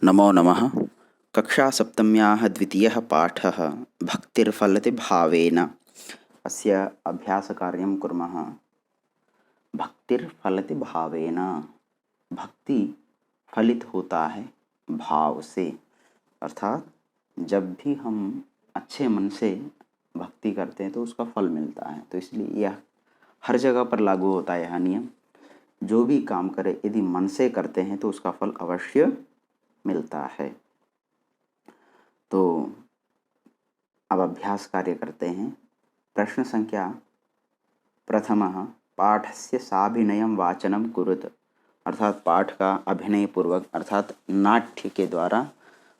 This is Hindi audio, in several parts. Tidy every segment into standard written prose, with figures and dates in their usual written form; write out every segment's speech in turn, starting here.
नमो नमः। कक्षा सप्तम्याः द्वितीयः पाठः भक्तिर्फलति भावेन। अस्य अभ्यासकार्यं कुर्मः। भक्तिर्फलति भावेन। भक्ति फलित होता है भाव से, अर्थात जब भी हम अच्छे मन से भक्ति करते हैं तो उसका फल मिलता है। तो इसलिए यह हर जगह पर लागू होता है यह नियम। जो भी काम करे यदि मन से करते हैं तो उसका फल अवश्य मिलता है। तो अब अभ्यास कार्य करते हैं। प्रश्न संख्या प्रथमः पाठस्य साभिनयं वाचनं कुरुत, अर्थात पाठ का अभिनय पूर्वक अर्थात नाट्य के द्वारा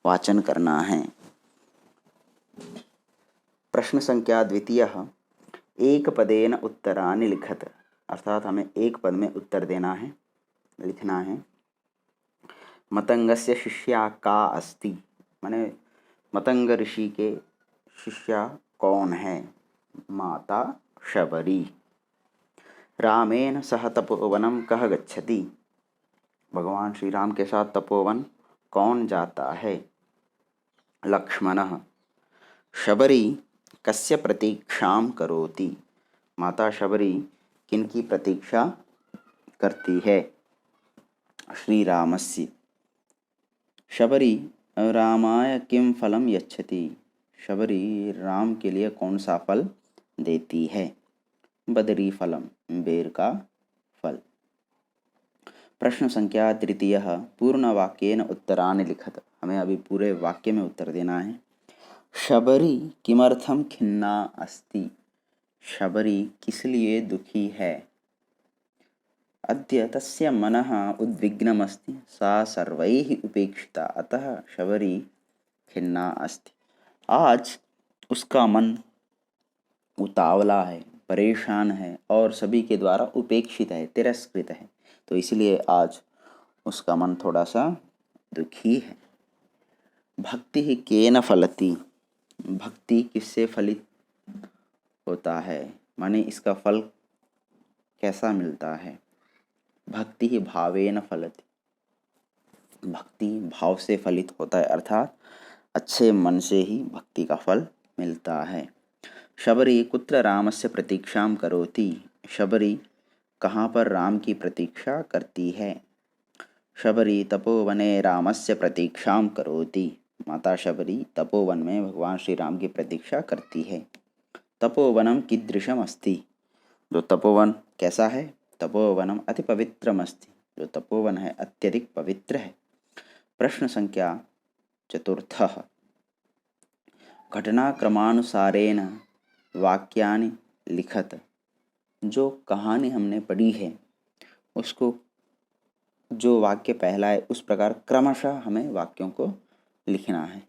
वाचन करना है। प्रश्न संख्या द्वितीयः एक पदेन उत्तराणि लिखत, अर्थात हमें एक पद में उत्तर देना है, लिखना है। मतंगस्य शिष्या का अस्ति, माने मतंग ऋषि के शिष्या कौन है? माता शबरी। रामेण सह तपोवनम कह गच्छति, भगवान श्री राम के साथ तपोवन कौन जाता है? लक्ष्मणः। शबरी कस्य प्रतीक्षां करोति, माता शबरी किनकी प्रतीक्षा करती है? श्री रामस्य। शबरी रामाय किम फलम यच्छति, शबरी राम के लिए कौन सा फल देती है? बदरी फलम, बेर का फल। प्रश्न संख्या तृतीयः पूर्ण वाक्येन उत्तराणि लिखत, हमें अभी पूरे वाक्य में उत्तर देना है। शबरी किमर्थम खिन्ना अस्ति, शबरी किस लिए दुखी है? अद्य तस्य मनः उद्विग्नमस्ति, सा सर्वैः उपेक्षिता, अतः शबरी खिन्ना अस्ति। आज उसका मन उतावला है, परेशान है और सभी के द्वारा उपेक्षित है, तिरस्कृत है, तो इसलिए आज उसका मन थोड़ा सा दुखी है। भक्ति केन फलति, भक्ति किससे फलित होता है, माने इसका फल कैसा मिलता है? भक्ति भावेन फलति, भक्ति भाव से फलित होता है, अर्थात अच्छे मन से ही भक्ति का फल मिलता है। शबरी कुत्र रामस्य प्रतीक्षां करोति, शबरी कहाँ पर राम की प्रतीक्षा करती है? शबरी तपोवने रामस्य प्रतीक्षां करोति, माता शबरी तपोवन में भगवान श्री राम की प्रतीक्षा करती है। तपोवनम कीदृशम अस्ति, जो तपोवन कैसा है? तपोवनम अति पवित्रम अस्ति, जो तपोवन है अत्यधिक पवित्र है। प्रश्न संख्या चतुर्थः घटनाक्रमानुसारेण वाक्यानि लिखत, जो कहानी हमने पढ़ी है उसको जो वाक्य पहला है उस प्रकार क्रमशः हमें वाक्यों को लिखना है।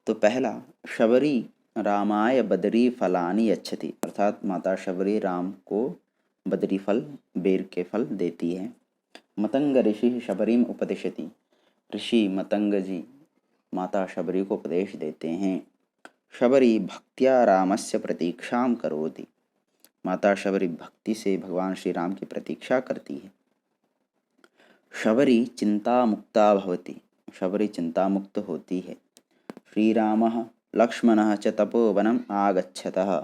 तो पहला, शबरी रामाय बदरी फलानि यच्छति, अर्थात माता शबरी राम को बदरी फल, बेर के फल देती है। मतंग ऋषि शबरीम उपदिशति, ऋषि मतंग जी माता शबरी को उपदेश देते हैं। शबरी भक्त्या रामस्य प्रतीक्षां करोति, माता शबरी भक्ति से भगवान श्री राम की प्रतीक्षा करती है। शबरी चिंता मुक्ता भवति, शबरी चिंता मुक्त होती है। श्रीरामः लक्ष्मणः च तपोवनम आगच्छतः,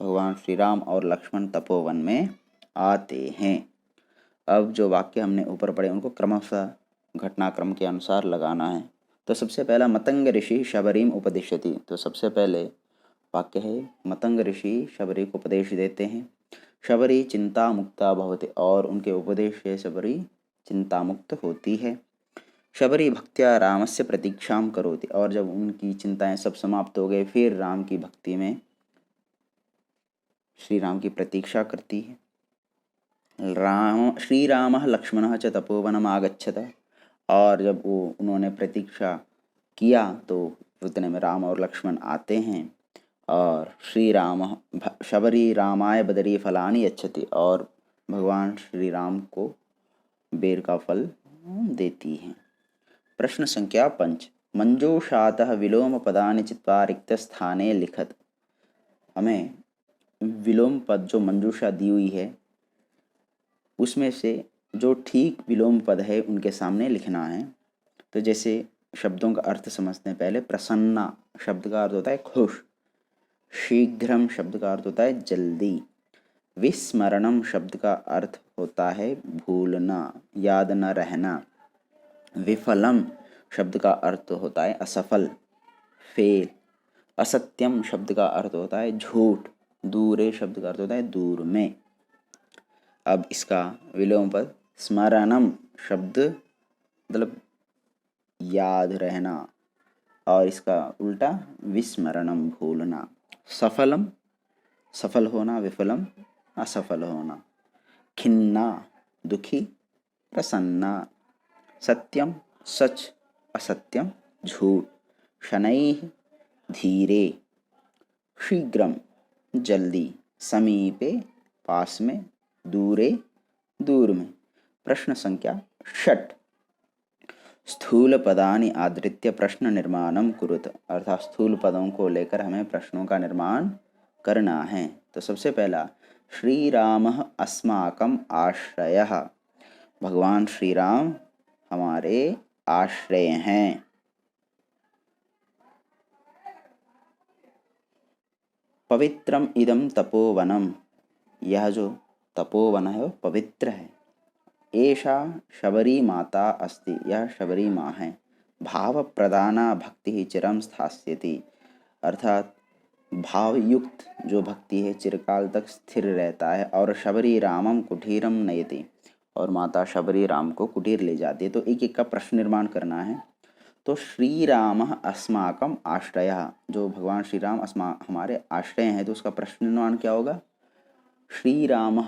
भगवान श्री राम और लक्ष्मण तपोवन में आते हैं। अब जो वाक्य हमने ऊपर पढ़े उनको क्रमशः घटनाक्रम के अनुसार लगाना है। तो सबसे पहला मतंग ऋषि शबरीम उपदिशति, तो सबसे पहले वाक्य है मतंग ऋषि शबरी को उपदेश देते हैं। शबरी चिंता मुक्ता भवति, और उनके उपदेश से शबरी चिंता मुक्त होती है। शबरी भक्त्या रामस्य प्रतीक्षां करोति, और जब उनकी चिंताएं सब समाप्त हो गए फिर राम की भक्ति में श्री राम की प्रतीक्षा करती है। श्रीरामः लक्ष्मणः च तपोवनम आगच्छत, और जब वो उन्होंने प्रतीक्षा किया तो उतने में राम और लक्ष्मण आते हैं। और श्री राम शबरी रामाय बदरी फलानि यच्छति, और भगवान श्री राम को बेर का फल देती हैं। प्रश्न संख्या 5 मंजूषातः विलोम पदानि चित्वा रिक्त स्थाने लिखत, हमें विलोम पद जो मंजूषा दी हुई है उसमें से जो ठीक विलोम पद है उनके सामने लिखना है। तो जैसे शब्दों का अर्थ समझते हैं पहले। प्रसन्ना शब्द का अर्थ होता है खुश। शीघ्रम शब्द का अर्थ होता है जल्दी। विस्मरणम शब्द का अर्थ होता है भूलना, याद न रहना। विफलम शब्द का अर्थ होता है असफल, फेल। असत्यम शब्द का अर्थ होता है झूठ। दूरे शब्द का अर्थ होता है दूर में। अब इसका विलोम पद स्मरणम शब्द मतलब याद रहना, और इसका उल्टा विस्मरणम भूलना। सफलम सफल होना, विफलम असफल होना। खिन्ना दुखी, प्रसन्ना। सत्यम सच, असत्यम झूठ। शनैः धीरे। शीघ्रम जल्दी। समीपे पास में। दूरे दूर में। प्रश्न संख्या 6। स्थूल पदानि आधृत्य प्रश्न निर्माणम कुरुत, अर्थात स्थूल पदों को लेकर हमें प्रश्नों का निर्माण करना है। तो सबसे पहला, श्री रामः अस्माकं आश्रयः, भगवान श्री राम हमारे आश्रय हैं। पवित्रम इदं तपोवनम, यह जो तपोवन है वो पवित्र है। एषा शबरी माता अस्ति, यह शबरी माँ है। भाव प्रधाना भक्ति चिरम स्थास्यति, अर्थात भावयुक्त जो भक्ति है चिरकाल तक स्थिर रहता है। और शबरी रामम कुटीरम नयति, और माता शबरी राम को कुटीर ले जाती है। तो एक एक का प्रश्न निर्माण करना है। तो श्री राम अस्माकम आश्रयः, जो भगवान श्री राम हमारे आश्रय हैं, तो उसका प्रश्न निर्माण क्या होगा। श्री राम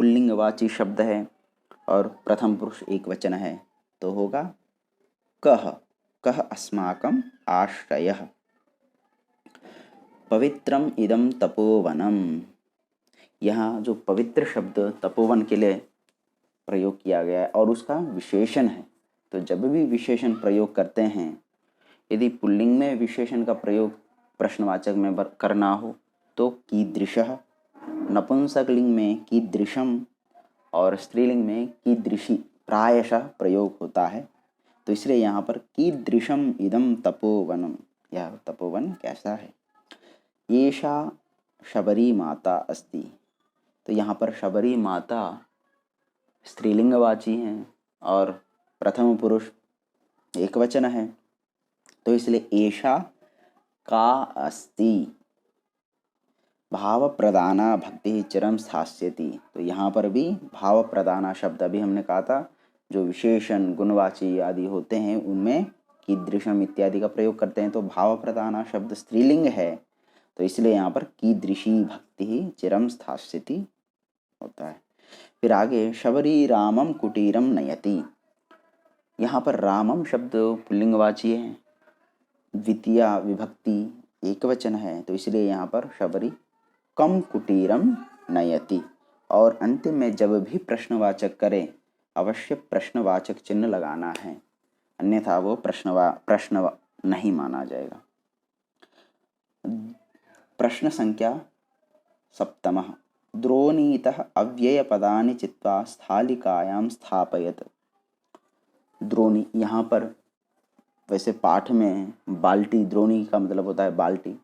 पुल्लिंगवाची शब्द है और प्रथम पुरुष एक वचन है, तो होगा कः, कः अस्माकम आश्रयः। पवित्रम इदं तपोवनम, यहाँ जो पवित्र शब्द तपोवन के लिए प्रयोग किया गया है और उसका विशेषण है। तो जब भी विशेषण प्रयोग करते हैं, यदि पुल्लिंग में विशेषण का प्रयोग प्रश्नवाचक में करना हो तो कीदृशः, नपुंसकलिंग में कीदृशम और स्त्रीलिंग में कीदृशी प्रायशः प्रयोग होता है। तो इसलिए यहाँ पर कीदृशम इदं तपोवनम, यह तपोवन कैसा है। एषा शबरी माता अस्ति, तो यहाँ पर शबरी माता स्त्रीलिंगवाची हैं और प्रथम पुरुष एक वचन है, तो इसलिए एषा का अस्ति। भाव प्रदाना भक्ति चिरम स्थास्यति, तो यहाँ पर भी भाव प्रदाना शब्द अभी हमने कहा था, जो विशेषण गुणवाची आदि होते हैं उनमें कीदृशम इत्यादि का प्रयोग करते हैं। तो भाव प्रदाना शब्द स्त्रीलिंग है, तो इसलिए यहाँ पर कीदृशी भक्ति चिरम स्थास्यति होता है। फिर आगे शबरी रामम कुटीरम नयति, यहाँ पर रामम शब्द पुल्लिंगवाची है, द्वितीया विभक्ति एक वचन है, तो इसलिए यहाँ पर शबरी कम कुटीरम नयति। और अंतिम में जब भी प्रश्नवाचक करे अवश्य प्रश्नवाचक चिन्ह लगाना है, अन्यथा वो प्रश्न नहीं माना जाएगा। प्रश्न संख्या 7। द्रोणीतः अव्ययपदानि चित्वा स्थालिकायां स्थापयत। द्रोणी, यहाँ पर वैसे पाठ में बाल्टी, द्रोणी का मतलब होता है बाल्टी,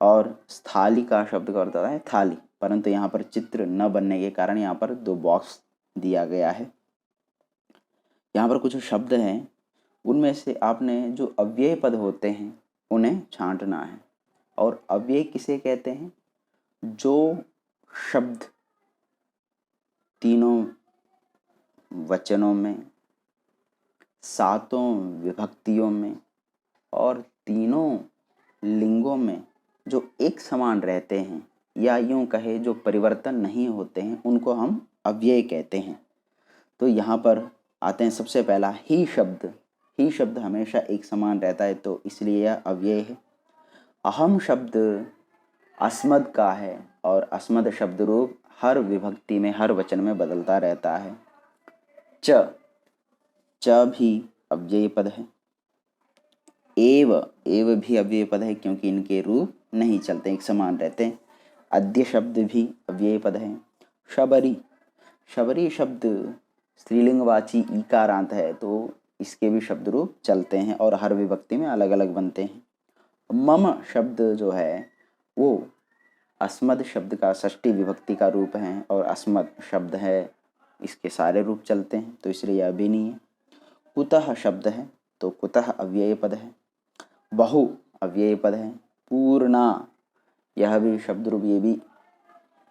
और स्थालिका शब्द का अर्थ होता है थाली, परंतु यहाँ पर चित्र न बनने के कारण यहाँ पर 2 बॉक्स दिया गया है। यहाँ पर कुछ शब्द हैं, उनमें से आपने जो अव्यय पद होते हैं उन्हें छांटना है। और अव्यय किसे कहते हैं, जो शब्द तीनों वचनों में, 7 विभक्तियों में और तीनों लिंगों में जो एक समान रहते हैं, या यूं कहे जो परिवर्तन नहीं होते हैं, उनको हम अव्यय कहते हैं। तो यहाँ पर आते हैं सबसे पहला ही शब्द। ही शब्द हमेशा एक समान रहता है, तो इसलिए यह अव्यय है। अहम शब्द अस्मद का है, और अस्मद शब्द रूप हर विभक्ति में, हर वचन में बदलता रहता है। च भी अव्यय पद है। एव भी अव्यय पद है, क्योंकि इनके रूप नहीं चलते, एक समान रहते हैं। अद्य शब्द भी अव्यय पद है। शबरी शब्द स्त्रीलिंगवाची ईकारांत है, तो इसके भी शब्द रूप चलते हैं और हर विभक्ति में अलग अलग बनते हैं। मम शब्द जो है वो अस्मद शब्द का षष्ठी विभक्ति का रूप है और अस्मद शब्द है इसके सारे रूप चलते हैं, तो इसलिए यह भी नहीं है। कुतः शब्द है तो कुतः अव्यय पद है। बहु अव्यय पद है। पूर्णा यह भी शब्द रूप, ये भी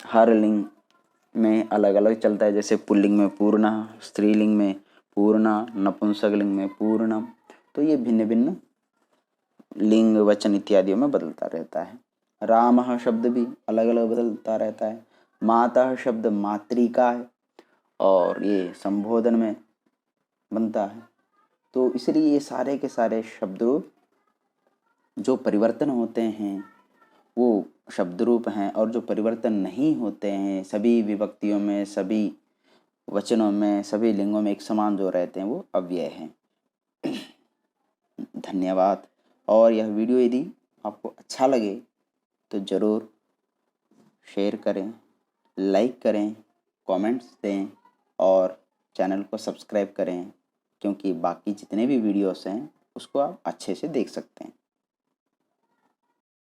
हर लिंग में अलग अलग चलता है, जैसे पुल्लिंग में पूर्णा, स्त्रीलिंग में पूर्णा, नपुंसक लिंग में पूर्णम, तो ये भिन्न भिन्न लिंग वचन इत्यादियों में बदलता रहता है। रामः शब्द भी अलग अलग बदलता रहता है। माता शब्द मातृका है और ये संबोधन में बनता है, तो इसलिए ये सारे के सारे शब्द रूप जो परिवर्तन होते हैं वो शब्द रूप हैं, और जो परिवर्तन नहीं होते हैं सभी विभक्तियों में, सभी वचनों में, सभी लिंगों में एक समान जो रहते हैं वो अव्यय हैं। धन्यवाद। और यह वीडियो यदि आपको अच्छा लगे तो ज़रूर शेयर करें, लाइक करें, कमेंट्स दें और चैनल को सब्सक्राइब करें, क्योंकि बाकी जितने भी वीडियोस हैं उसको आप अच्छे से देख सकते हैं।